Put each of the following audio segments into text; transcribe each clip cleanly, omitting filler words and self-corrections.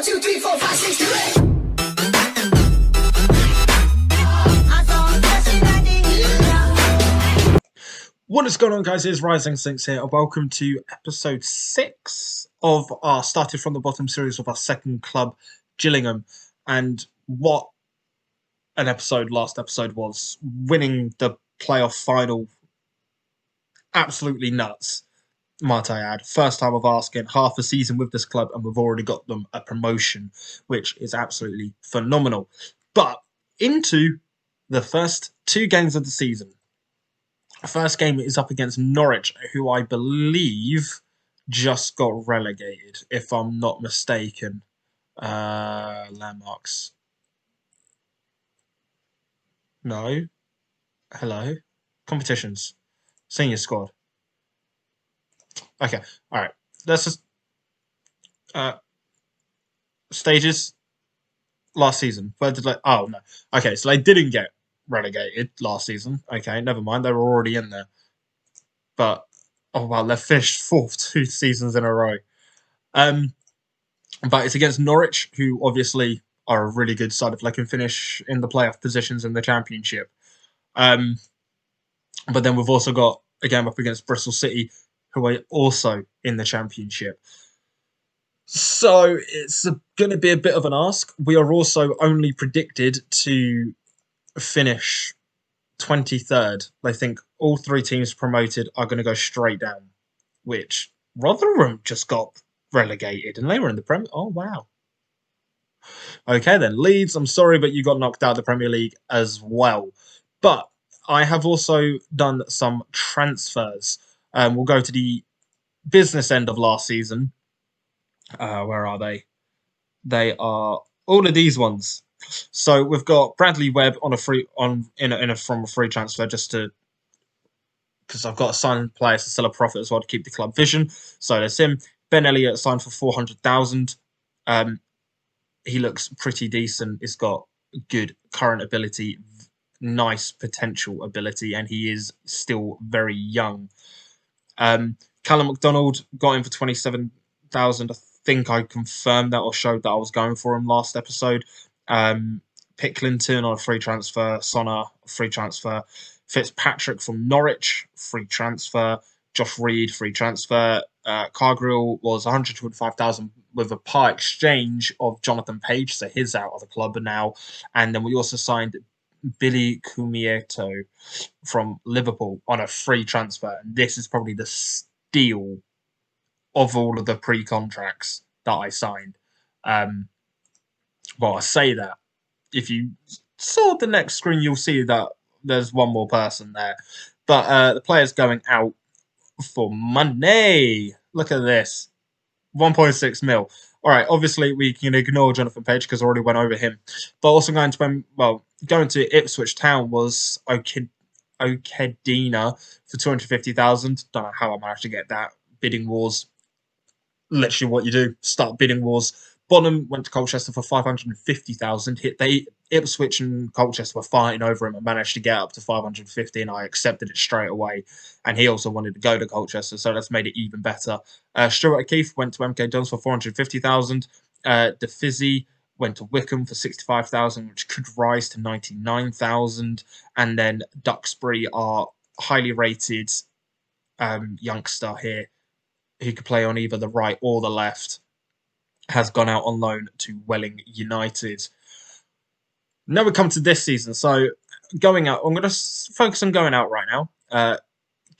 2, 3, 4, 5, 6, 7, 8. What is going on, guys? It's Rising Sinks here, and welcome to episode 6 of our Started From the Bottom series of our second club, Gillingham. And what an episode last episode was. Winning the playoff final. Absolutely nuts, might I add. First time of asking, half a season with this club, and we've already got them a promotion, which is absolutely phenomenal. But into the first 2 games of the season. First game is up against Norwich, who I believe just got relegated, if I'm not mistaken. Landmarks. No. Hello. Competitions. Senior squad. Okay. All right. Let's just... stages. Last season. Where did they... Oh, no. Okay, so they didn't get relegated last season. Okay, never mind. They were already in there. But, oh wow, they've finished 4th 2 seasons in a row. But it's against Norwich, who obviously are a really good side if they can finish in the playoff positions in the Championship. But then we've also got a game up against Bristol City, who are also in the Championship. So it's going to be a bit of an ask. We are also only predicted to finish 23rd. They think all 3 teams promoted are going to go straight down, which Rotherham just got relegated and they were in the Premier. Oh, wow. Okay, then. Leeds, I'm sorry, but you got knocked out of the Premier League as well. But I have also done some transfers. We'll go to the business end of last season. Where are they? They are all of these ones. So we've got Bradley Webb on a free from a free transfer just to because I've got to sign players to sell a profit as well to keep the club vision. So there's him. Ben Elliott signed for 400,000. He looks pretty decent. He's got good current ability, nice potential ability, and he is still very young. Callum McDonald got him for 27,000. I think I confirmed that or showed that I was going for him last episode. Picklington on a free transfer. Sonna, free transfer. Fitzpatrick from Norwich, free transfer. Josh Reed, free transfer. Cargill was 125,000 with a part exchange of Jonathan Page, so he's out of the club now. And then we also signed Billy Kumieto from Liverpool on a free transfer. And this is probably the steal of all of the pre-contracts that I signed. Well, I say that. If you saw the next screen, you'll see that there's one more person there. But the player's going out for money. Look at this. 1.6 mil. All right, obviously we can ignore Jonathan Page because I already went over him. But also going to Ipswich Town was Okedina for 250,000. Don't know how I managed to get that. Bidding wars. Literally what you do. Start bidding wars. Bonham went to Colchester for 550,000. Ipswich and Colchester were fighting over him and managed to get up to 550, and I accepted it straight away. And he also wanted to go to Colchester, so that's made it even better. Stuart O'Keefe went to MK Dons for 450,000. DeFizzi went to Wickham for 65,000, which could rise to 99,000. And then Duxbury, our highly rated youngster here, who could play on either the right or the left, has gone out on loan to Welling United. Now we come to this season. So going out, I'm going to focus on going out right now.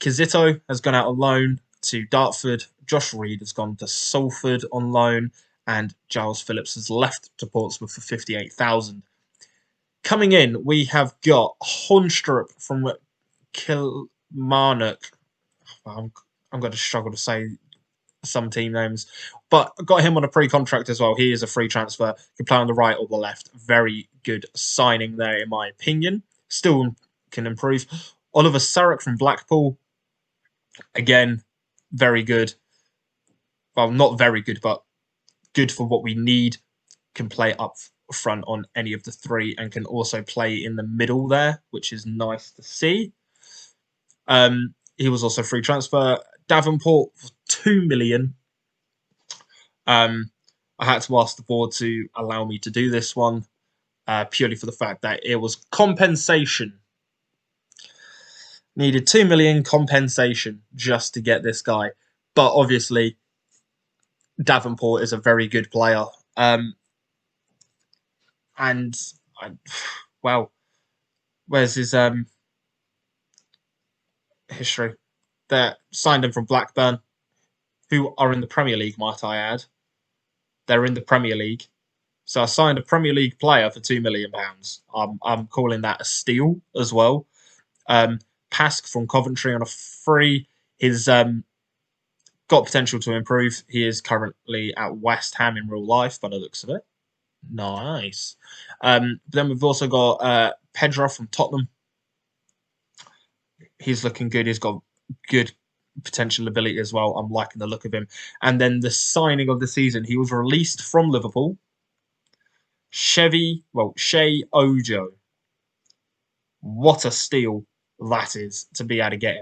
Kizito has gone out on loan to Dartford. Josh Reed has gone to Salford on loan. And Giles Phillips has left to Portsmouth for 58,000. Coming in, we have got Hornstrup from Kilmarnock. I'm going to struggle to say some team names, but got him on a pre-contract as well. He is a free transfer. Can play on the right or the left. Very good signing there, in my opinion. Still can improve. Oliver Sarek from Blackpool. Again, very good. Well, not very good, but good for what we need. Can play up front on any of the 3 and can also play in the middle there, which is nice to see. He was also free transfer. Davenport for 2 million. I had to ask the board to allow me to do this one, purely for the fact that it was compensation. Needed 2 million compensation just to get this guy. But obviously, Davenport is a very good player. And, well, where's his history? They signed him from Blackburn, who are in the Premier League, might I add. They're in the Premier League. So I signed a Premier League player for £2 million. I'm calling that a steal as well. Pask from Coventry on a free. He's got potential to improve. He is currently at West Ham in real life, by the looks of it. Nice. Then we've also got Pedro from Tottenham. He's looking good. He's got good potential ability as well. I'm liking the look of him. And then the signing of the season, he was released from Liverpool. Shea Ojo. What a steal that is to be able to get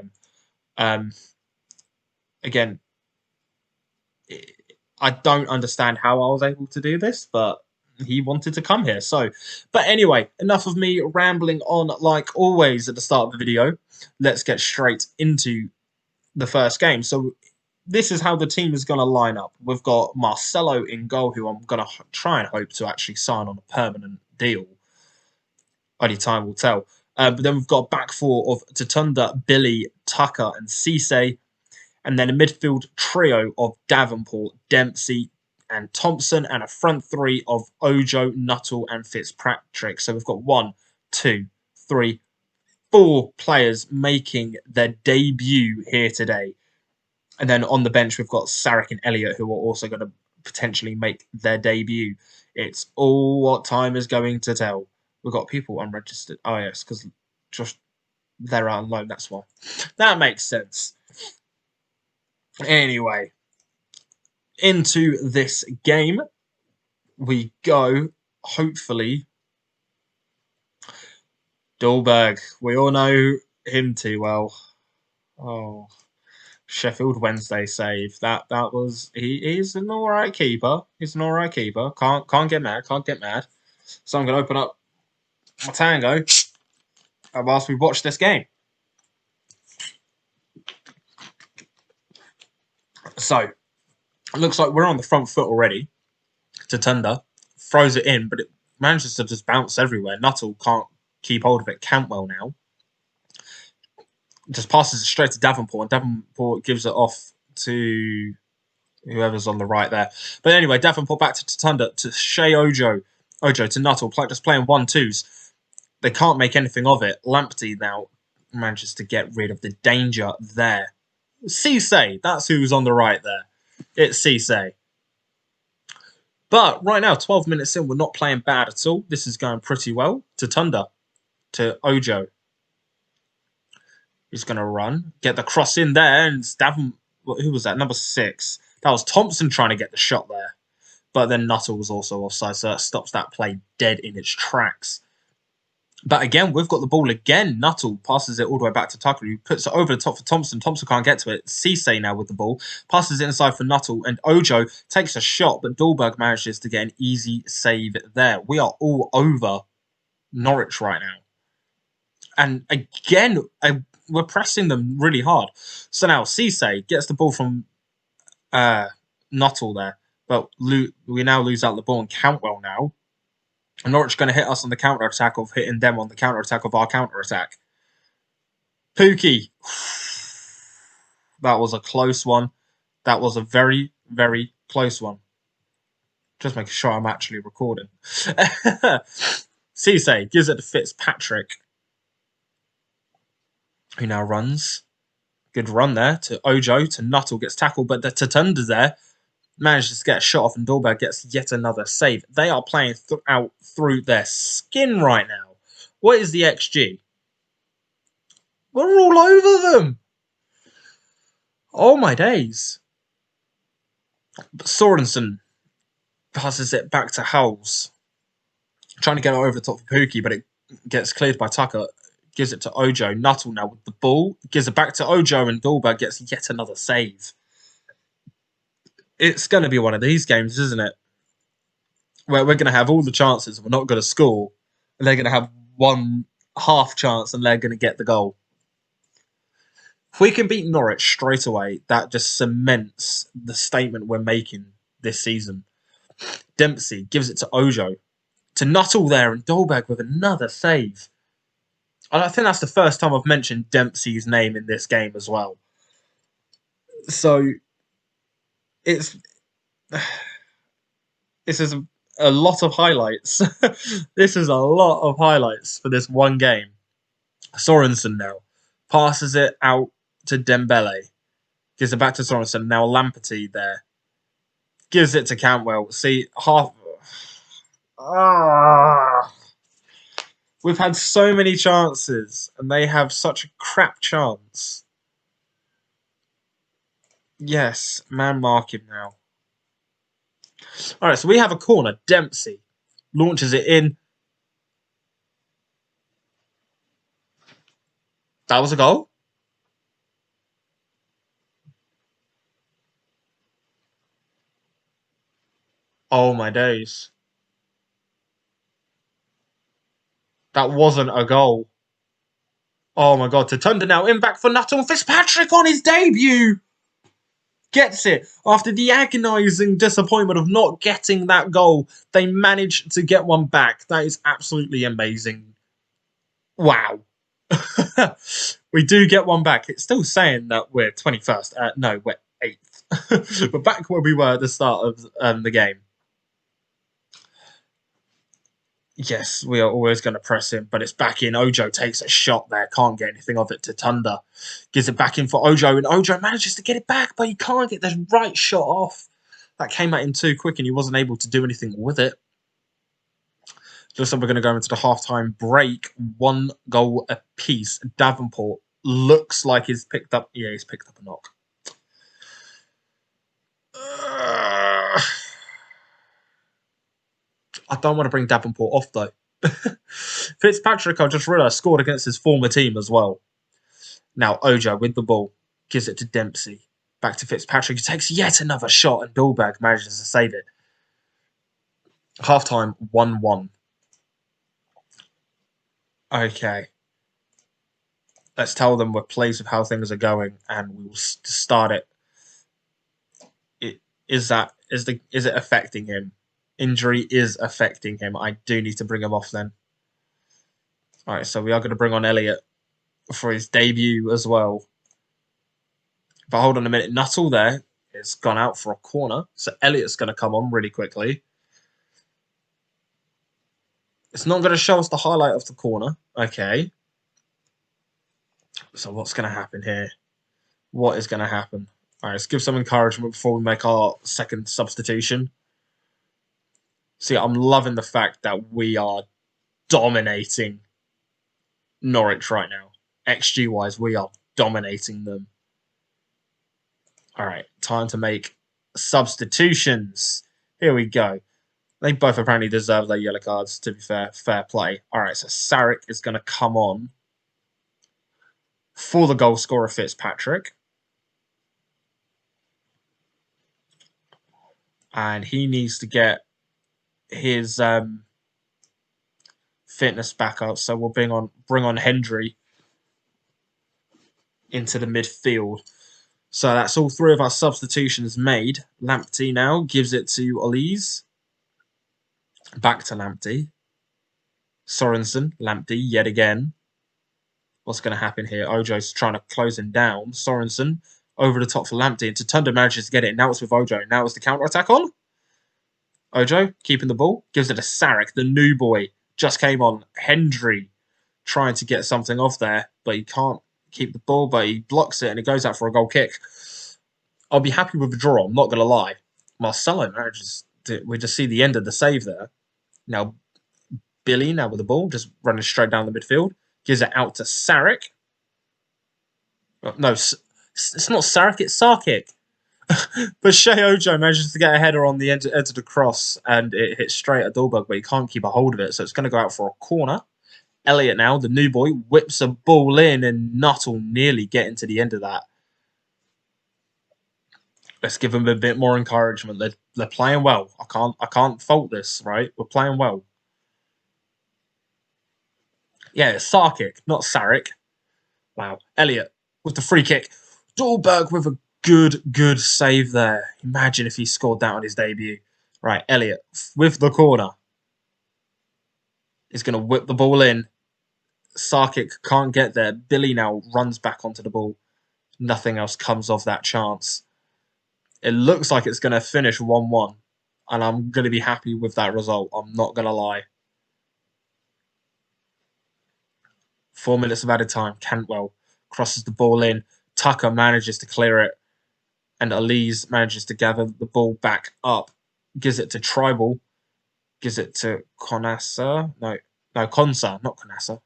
him. Again, I don't understand how I was able to do this, but he wanted to come here. So, but anyway, enough of me rambling on like always at the start of the video. Let's get straight into the first game. So this is how the team is going to line up. We've got Marcelo in goal, who I'm going to try and hope to actually sign on a permanent deal. Only time will tell. But then we've got a back four of Tatunda, Billy, Tucker, and Cisse. And then a midfield trio of Davenport, Dempsey, and Thompson, and a front three of Ojo, Nuttall, and Fitzpatrick. So we've got 1, 2, 3, 4 players making their debut here today. And then on the bench, we've got Sarek and Elliott, who are also going to potentially make their debut. It's all what time is going to tell. We've got people unregistered. Oh, yes, because just they're out on loan. That's why. That makes sense. Anyway, into this game we go. Hopefully, Dolberg. We all know him too well. Oh, Sheffield Wednesday save. That was he's an alright keeper. He's an alright keeper. Can't get mad. Can't get mad. So I'm gonna open up my Tango whilst we watch this game. So it looks like we're on the front foot already. Tatunda throws it in, but it manages to just bounce everywhere. Nuttall can't keep hold of it. Cantwell now just passes it straight to Davenport, and Davenport gives it off to whoever's on the right there. But anyway, Davenport back to Tatunda, to Shea Ojo to Nuttall, just playing 1-2s. They can't make anything of it. Lamptey now manages to get rid of the danger there. Cisse, that's who's on the right there. It's Cisse. But right now, 12 minutes in, we're not playing bad at all. This is going pretty well. Tatunda to Ojo. He's going to run, get the cross in there, and who was that? Number 6. That was Thompson trying to get the shot there. But then Nuttall was also offside, so that stops that play dead in its tracks. But again, we've got the ball again. Nuttall passes it all the way back to Tucker, who puts it over the top for Thompson. Thompson can't get to it. Cisse now with the ball. Passes it inside for Nuttall, and Ojo takes a shot, but Dolberg manages to get an easy save there. We are all over Norwich right now. And again, we're pressing them really hard. So now Cisse gets the ball from Nuttall there. But we now lose out the ball on Cantwell now. And Norwich going to hit us on the counter-attack of hitting them on the counter-attack of our counter-attack. Pookie. That was a close one. That was a very, very close one. Just making sure I'm actually recording. Cisse gives it to Fitzpatrick, who now runs. Good run there to Ojo, to Nuttall, gets tackled, but the Tatunda's there. Manages to get a shot off, and Dolberg gets yet another save. They are playing out through their skin right now. What is the XG? We're all over them. Oh my days. Sorensen passes it back to Howells. Trying to get it over the top of Pookie, but it gets cleared by Tucker. Gives it to Ojo. Nuttall now with the ball. Gives it back to Ojo, and Dolberg gets yet another save. It's going to be one of these games, isn't it? where we're going to have all the chances and we're not going to score, and they're going to have one half chance and they're going to get the goal. If we can beat Norwich straight away, that just cements the statement we're making this season. Dempsey gives it to Ojo. To Nuttall there, and Dolberg with another save. And I think that's the first time I've mentioned Dempsey's name in this game as well. So it's this is a lot of highlights. This is a lot of highlights for this one game. Sorensen now passes it out to Dembele. Gives it back to Sorensen. Now Lamperty there. Gives it to Cantwell. See, half... We've had so many chances, and they have such a crap chance. Yes, man mark him now. All right, so we have a corner. Dempsey launches it in. That was a goal? Oh, my days. That wasn't a goal. Oh, my God. Tatunda now in back for Nuttall. Fitzpatrick on his debut. Gets it. After the agonising disappointment of not getting that goal, they managed to get one back. That is absolutely amazing. Wow. We do get one back. It's still saying that we're 21st. No, we're 8th. But back where we were at the start of the game. Yes, we are always going to press him, but it's back in. Ojo takes a shot there. Can't get anything of it to Tunda. Gives it back in for Ojo, and Ojo manages to get it back, but he can't get the right shot off. That came at him too quick, and he wasn't able to do anything with it. Just so we're going to go into the halftime break. 1 goal apiece. Davenport looks like he's picked up... Yeah, he's picked up a knock. I don't want to bring Davenport off, though. Fitzpatrick, I just realised, scored against his former team as well. Now, Ojo with the ball. Gives it to Dempsey. Back to Fitzpatrick, who takes yet another shot, and Dolberg manages to save it. Halftime, 1-1. Okay. Let's tell them we're pleased with how things are going, and we will start it. Is it affecting him? Injury is affecting him. I do need to bring him off then. All right, so we are going to bring on Elliott for his debut as well. But hold on a minute. Nuttall there has gone out for a corner. So Elliott's going to come on really quickly. It's not going to show us the highlight of the corner. Okay. So what's going to happen here? What is going to happen? All right, let's give some encouragement before we make our second substitution. See, I'm loving the fact that we are dominating Norwich right now. XG-wise, we are dominating them. All right, time to make substitutions. Here we go. They both apparently deserve their yellow cards, to be fair. Fair play. All right, so Sarek is going to come on for the goal scorer, Fitzpatrick. And he needs to get his fitness back up. So we'll bring on Hendry into the midfield. So that's all 3 of our substitutions made. Lamptey now gives it to Olise. Back to Lamptey. Sorensen, Lamptey yet again. What's going to happen here? Ojo's trying to close him down. Sorensen over the top for Lamptey. And Tatunda manages to get it. Now it's with Ojo. Now it's the counter-attack on. Ojo keeping the ball. Gives it to Sarek, the new boy. Just came on. Hendry trying to get something off there. But he can't keep the ball. But he blocks it and it goes out for a goal kick. I'll be happy with the draw. I'm not going to lie. Marcelo manages we just see the end of the save there. Now, Billy now with the ball. Just running straight down the midfield. Gives it out to Sarek. No, it's not Sarek. It's Sarkic. But Shea Ojo manages to get a header on the edge of the cross and it hits straight at Dolberg, but he can't keep a hold of it. So it's going to go out for a corner. Elliott now, the new boy, whips a ball in and Nuttall nearly getting to the end of that. Let's give them a bit more encouragement. They're playing well. I can't fault this, right? We're playing well. Yeah, it's Sarkic, not Saric. Wow. Elliot with the free kick. Dahlberg with a good save there. Imagine if he scored that on his debut. Right, Elliot with the corner. He's going to whip the ball in. Sarkic can't get there. Billy now runs back onto the ball. Nothing else comes of that chance. It looks like it's going to finish 1-1. And I'm going to be happy with that result. I'm not going to lie. 4 minutes of added time. Cantwell crosses the ball in. Tucker manages to clear it. And Elise manages to gather the ball back up. Gives it to Tribal. Gives it to Konasa. No, Konsa, not Konasa.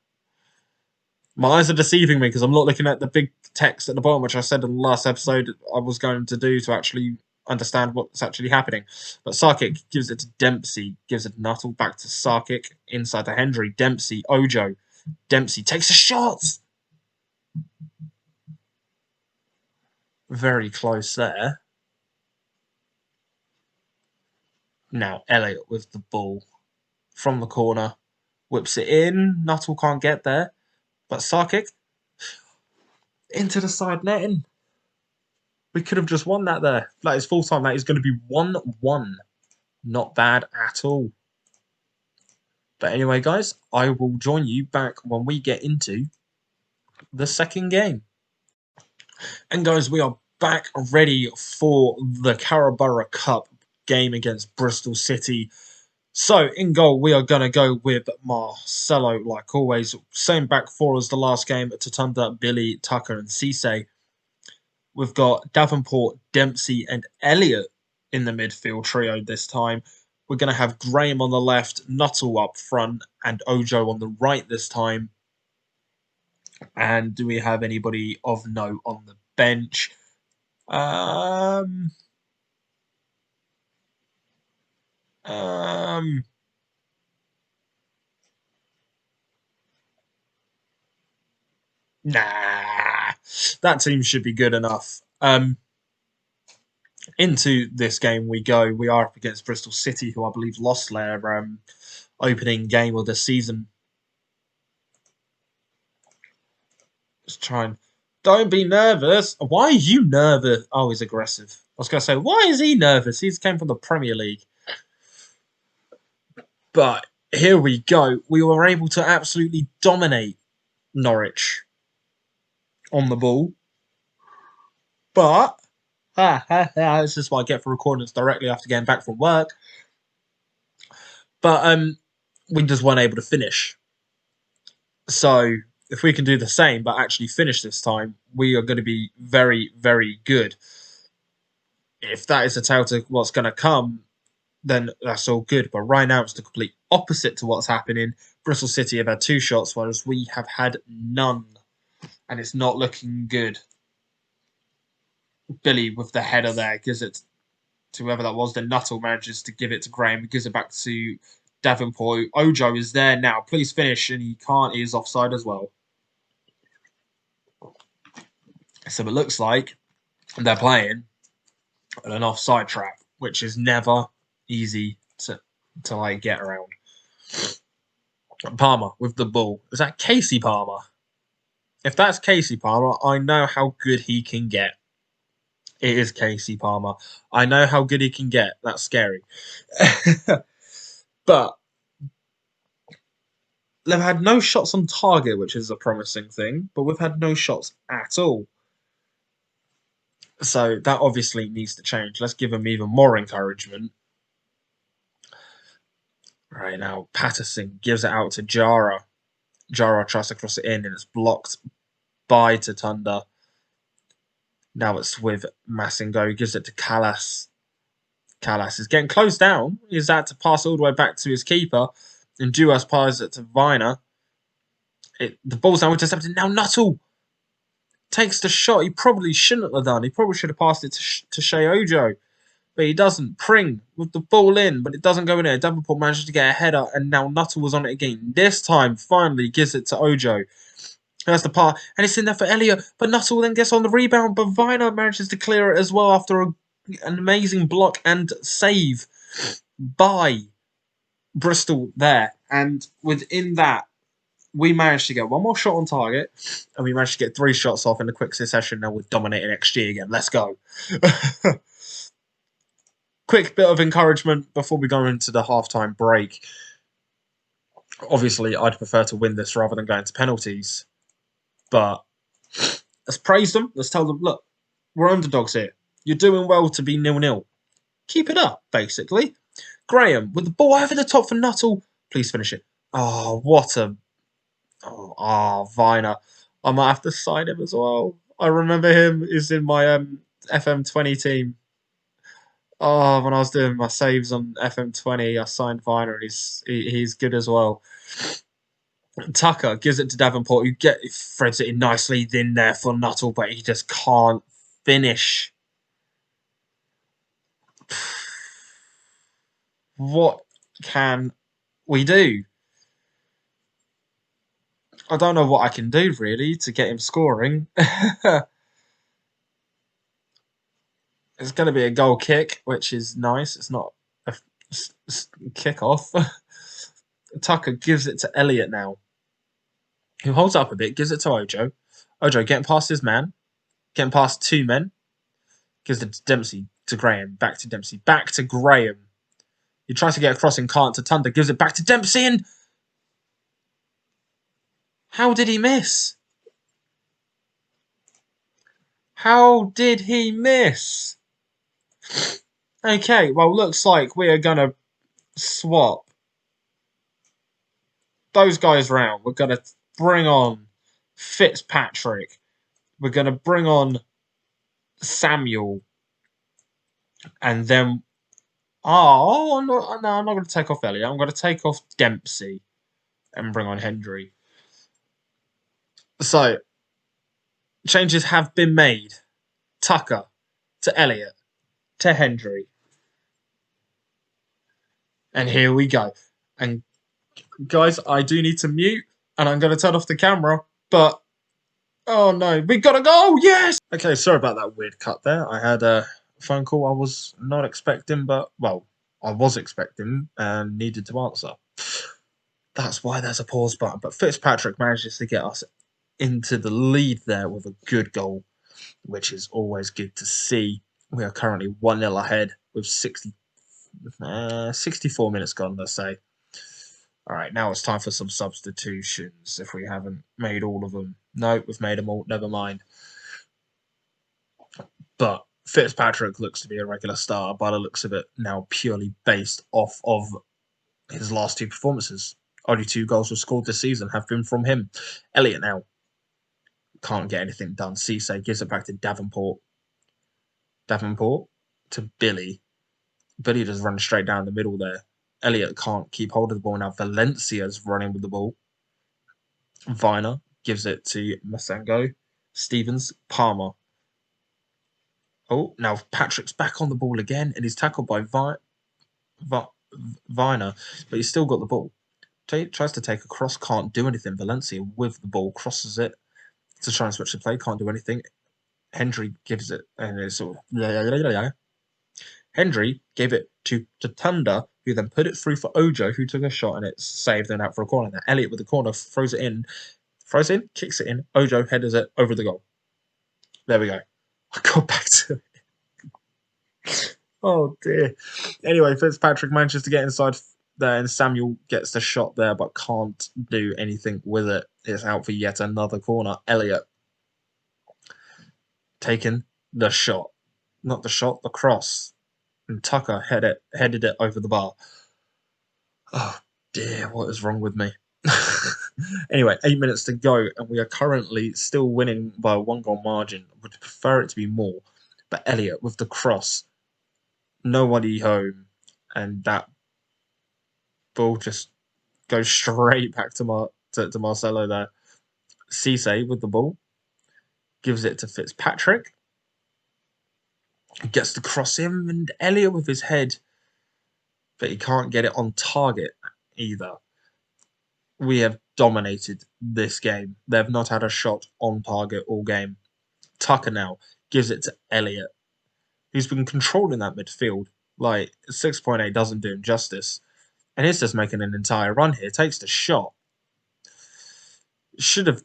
My eyes are deceiving me because I'm not looking at the big text at the bottom, which I said in the last episode I was going to do to actually understand what's actually happening. But Sarkic gives it to Dempsey, gives it Nuttall back to Sarkic, inside to Hendry, Dempsey, Ojo. Dempsey takes a shot! Very close there. Now Elliot with the ball from the corner, whips it in. Nuttall can't get there, but Sarkic into the side netting. We could have just won that there. That is full time. That is going to be 1-1. Not bad at all. But anyway, guys, I will join you back when we get into the second game. And guys, we are back ready for the Carabao Cup game against Bristol City. So, in goal, we are going to go with Marcelo, like always. Same back four as the last game. Tatunda, Billy, Tucker and Cisse. We've got Davenport, Dempsey and Elliot in the midfield trio this time. We're going to have Graham on the left, Nuttall up front and Ojo on the right this time. And do we have anybody of note on the bench? Nah, that team should be good enough. Into this game we go. We are up against Bristol City, who I believe lost their opening game of the season. Just try and... Don't be nervous. Why are you nervous? Oh, he's aggressive. I was going to say, why is he nervous? He's came from the Premier League. But here we go. We were able to absolutely dominate Norwich on the ball. But... this is what I get for recording this directly after getting back from work. But we just weren't able to finish. So if we can do the same, but actually finish this time, we are going to be very, very good. If that is a tell to what's going to come, then that's all good. But right now, it's the complete opposite to what's happening. Bristol City have had 2 shots, whereas we have had none. And it's not looking good. Billy with the header there gives it to whoever that was. Then Nuttall manages to give it to Graham. Gives it back to Davenport. Ojo is there now. Please finish. And he can't. He is offside as well. So it looks like they're playing an offside trap, which is never easy to like get around. Palmer with the ball. Is that Casey Palmer? If that's Casey Palmer, I know how good he can get. It is Casey Palmer. I know how good he can get. That's scary. But they've had no shots on target, which is a promising thing. But we've had no shots at all. So that obviously needs to change. Let's give them even more encouragement. Right now, Patterson gives it out to Jara. Jara tries to cross it in, and it's blocked by Tatunda. Now it's with Massingo. Gives it to Callas. Callas is getting closed down. He's had to pass all the way back to his keeper. And Duas passes it to Viner. The ball's now intercepted. Now Nuttall takes the shot he probably shouldn't have done. He probably should have passed it to Shea Ojo. But he doesn't. Pring with the ball in, but it doesn't go in there. Davenport manages to get a header, and now Nuttall was on it again. This time, finally, gives it to Ojo. That's the part, and it's in there for Elliot. But Nuttall then gets on the rebound, but Viner manages to clear it as well after a an amazing block and save by Bristol there. And within that, we managed to get one more shot on target, and we managed to get 3 shots off in a quick succession. Now we're dominating XG again. Let's go. Quick bit of encouragement before we go into the halftime break. Obviously, I'd prefer to win this rather than going to penalties. But let's praise them. Let's tell them, look, we're underdogs here. You're doing well to be 0-0. Keep it up, basically. Graham, with the ball over the top for Nuttall. Please finish it. Oh, what a... Viner. I might have to sign him as well. I remember him. He's in my FM20 team. Oh, when I was doing my saves on FM20, I signed Viner, and he's good as well. Tucker gives it to Davenport, who threads it in nicely in there for Nuttall, but he just can't finish. What can we do? I don't know what I can do, really, to get him scoring. It's going to be a goal kick, which is nice. It's not a kick-off. Tucker gives it to Elliott now, who holds up a bit, gives it to Ojo. Ojo getting past his man, getting past 2 men. Gives it to Dempsey, to Graham, back to Dempsey, back to Graham. He tries to get across and can't to Thunder, gives it back to Dempsey, and... How did he miss? How did he miss? Okay, well, looks like we are going to swap those guys round. We're going to bring on Fitzpatrick. We're going to bring on Samuel. And then... I'm not going to take off Elliott. I'm going to take off Dempsey and bring on Hendry. So, changes have been made. Tucker to Elliott to Hendry. And here we go. And guys, I do need to mute, and I'm going to turn off the camera, but oh no, we got to go, yes! Okay, sorry about that weird cut there. I had a phone call I was not expecting, but, well, I was expecting and needed to answer. That's why there's a pause button. But Fitzpatrick manages to get us into the lead there with a good goal, which is always good to see. We are currently 1-0 ahead with 64 minutes gone, let's say. All right, now it's time for some substitutions, if we haven't made all of them. No, we've made them all. Never mind. But Fitzpatrick looks to be a regular starter by the looks of it, now purely based off of his last 2 performances. Only 2 goals were scored this season have been from him. Elliott now can't get anything done. Cisse gives it back to Davenport. Davenport to Billy. Billy just runs straight down the middle there. Elliott can't keep hold of the ball now. Valencia's running with the ball. Viner gives it to Masango. Stevens, Palmer. Oh, now Patrick's back on the ball again, and he's tackled by Viner, but he's still got the ball. Tries to take a cross, can't do anything. Valencia with the ball, crosses it to try and switch the play, can't do anything. Hendry gives it, and it's sort of... Hendry gave it to Thunder, who then put it through for Ojo, who took a shot, and it's saved and out for a corner. Now Elliott with the corner throws in, kicks it in. Ojo headers it over the goal. There we go. I got back to it. Oh dear. Anyway, Fitzpatrick manages to get inside there, and Samuel gets the shot there, but can't do anything with it. It's out for yet another corner. Elliott taking the shot. Not the shot, the cross. And Tucker headed it over the bar. Oh dear, what is wrong with me? Anyway, 8 minutes to go, and we are currently still winning by a 1-goal margin. I would prefer it to be more. But Elliott with the cross, nobody home, and that ball just goes straight back to Marcelo there. Cisse with the ball, gives it to Fitzpatrick. Gets the cross in, and Elliott with his head, but he can't get it on target either. We have dominated this game. They've not had a shot on target all game. Tucker now gives it to Elliott. who's been controlling that midfield. Like 6.8 doesn't do him justice. And he's just making an entire run here. Takes the shot. Should have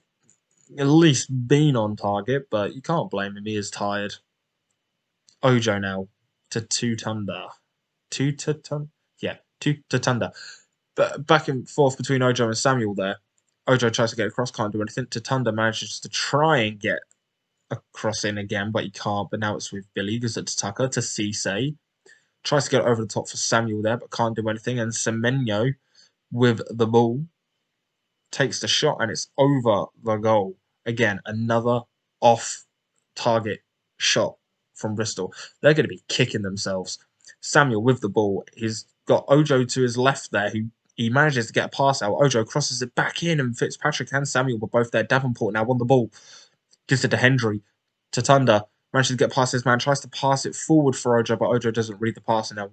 at least been on target, but you can't blame him. He is tired. Ojo now to Tutunda. Tutunda? Yeah, Tutunda. But back and forth between Ojo and Samuel there. Ojo tries to get across, can't do anything. Tutunda manages to try and get across in again, but he can't. But now it's with Billy. Gives it to Tucker, to Cisse. Tries to get over the top for Samuel there, but can't do anything. And Semenyo with the ball takes the shot, and it's over the goal. Again, another off-target shot from Bristol. They're going to be kicking themselves. Samuel with the ball. He's got Ojo to his left there, who he manages to get a pass out. Ojo crosses it back in, and Fitzpatrick and Samuel were both there. Davenport now on the ball. Gives it to Hendry. Tutunda manages to get past his man, tries to pass it forward for Ojo, but Ojo doesn't read the pass, and now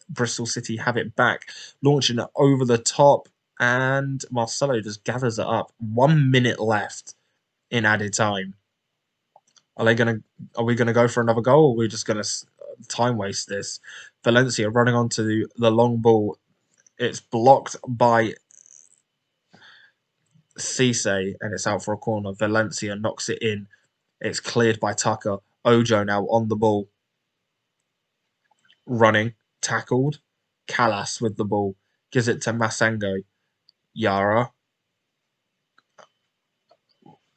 Bristol City have it back, launching it over the top, and Marcelo just gathers it up. 1 minute left in added time. Are we gonna go for another goal, or are we just gonna time waste this? Valencia running onto the long ball. It's blocked by Cisse, and it's out for a corner. Valencia knocks it in. It's cleared by Tucker. Ojo now on the ball. Running, tackled. Callas with the ball. Gives it to Masango. Yara.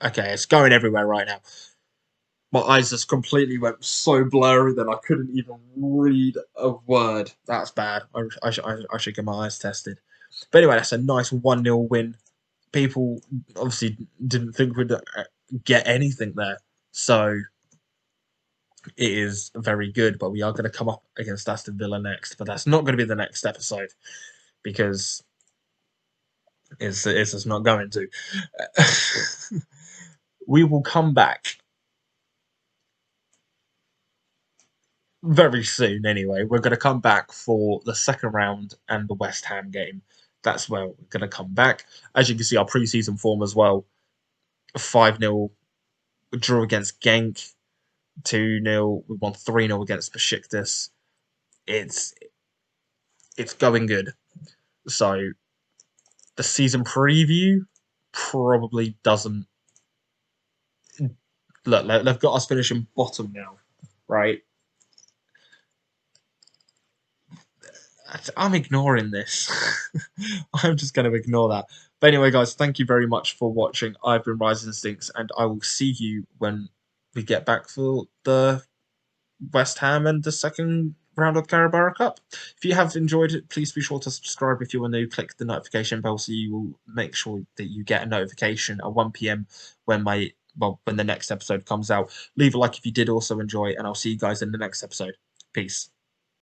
Okay, it's going everywhere right now. My eyes just completely went so blurry that I couldn't even read a word. That's bad. I should get my eyes tested. But anyway, that's a nice 1-0 win. People obviously didn't think we'd get anything there. So it is very good. But we are going to come up against Aston Villa next. But that's not going to be the next episode because it's just not going to. We will come back very soon anyway. We're going to come back for the second round and the West Ham game. That's where we're going to come back. As you can see, our pre-season form as well. 5-0 draw against Genk. 2-0. We won 3-0 against Besiktas. It's going good. So the season preview probably doesn't... Look, they've got us finishing bottom now, right? I'm ignoring this. I'm just going to ignore that. But anyway, guys, thank you very much for watching. I've been Rise Instincts, and I will see you when we get back for the West Ham and the second round of the Carabao Cup. If you have enjoyed it, please be sure to subscribe if you are new. Click the notification bell so you will make sure that you get a notification at 1 p.m. when the next episode comes out. Leave a like if you did also enjoy, and I'll see you guys in the next episode. Peace.